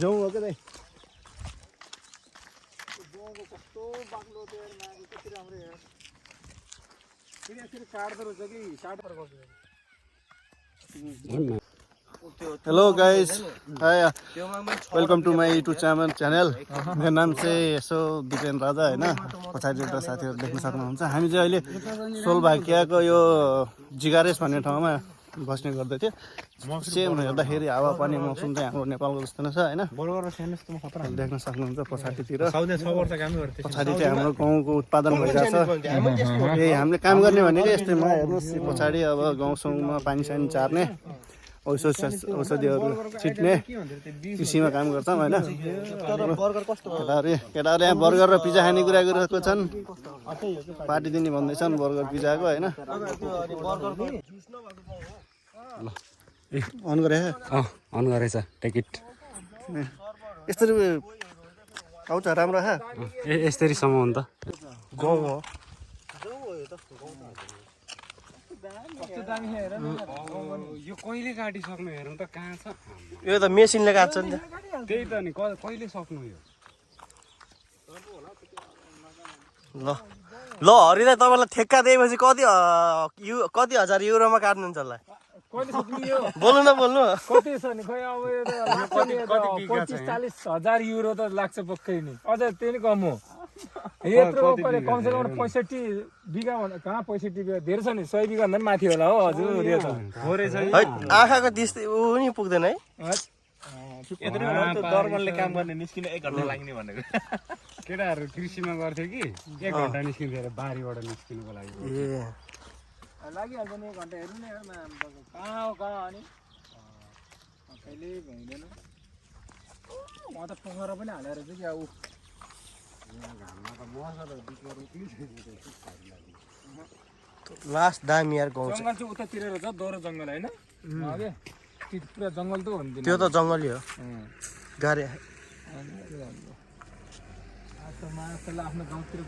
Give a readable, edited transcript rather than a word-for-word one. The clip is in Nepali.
जाउँ हो क्या दाइ गाउँको कस्तो बाक्लो त्यो माघी कति राम्रो हेर फेरि यसरी काट्दो रहेछ कि काटेर गर्छ hello guys hi welcome to my YouTube channel मेरो नाम चाहिँ यसो दिपेन राजा होइन पछाडि एउटा साथीहरू देख्न सक्नुहुन्छ हामी चाहिँ अहिले सोलभाकियाको यो जिगारेस भन्ने ठाउँमा बस्ने गर्दै थियो सेम हेर्दाखेरि हावापानी मौसम चाहिँ हाम्रो नेपालको जस्तो नै छ होइन देख्न सक्नुहुन्छ पछाडितिर पछाडि चाहिँ हाम्रो गाउँको उत्पादन भइरहेछ यही हामीले काम गर्ने भनेको यस्तैमा हेर्नुहोस् पछाडि अब गाउँसँगमा पानी सानी चार्ने औषधिहरू छिट्ने कृषिमा काम गर्छौँ होइन केटाहरू यहाँ बर्गर र पिज्जा खाने कुरा गरिरहेको छन् पार्टी दिने भन्दैछन् बर्गर पिज्जाको होइन अन गरे अन गरेछ टिकट यस्तरी आउँछ राम्रो खा यसरी सम्म हो नि त गाउँ हो यो कहिले काटिसक्नु हेरौँ त कहाँ छ यो त मेसिनले काट्छ नि त्यही त नि कहिले सक्नु यो ल ल हरिदा तपाईँलाई ठेक्का दिएपछि कति हजार युरोमा काट्नुहुन्छ होला बोल्नु न बोल्नु कति छ नि खोइ अब यो 25-40 हजार युरो त लाग्छ पक्कै नि अझ त्यही नि कम हो यत्रो कमसे कम 65 बिघा कहाँ 65 बिघा धेरै छ नि 100 बिघा भन्दा पनि माथि होला हो हजुर यो त आँखाको त्यस्तै ऊ नि पुग्दैन है दर्पणले काम गर्ने निस्किन 1 घण्टा लाग्ने भनेको केटाहरू कृषिमा गर्थ्यो कि 1 घण्टा निस्किन्थ्यो अरे बारीबाट निस्किनुको लागि लागिहाल्छ नि 1 घण्टा हेर्नु नि कहाँ हो कहाँ अनि कहिले भइँदैन म त पोखरा पनि हालेर चाहिँ क्या ऊ लास्ट दामी यार गाउँ जङ्गल चाहिँ उतातिर रहेछ दोहोरो जङ्गल होइन पुरा जङ्गल त हो नि त्यो त जङ्गलै हो गाडी आफ्नो गाउँतिर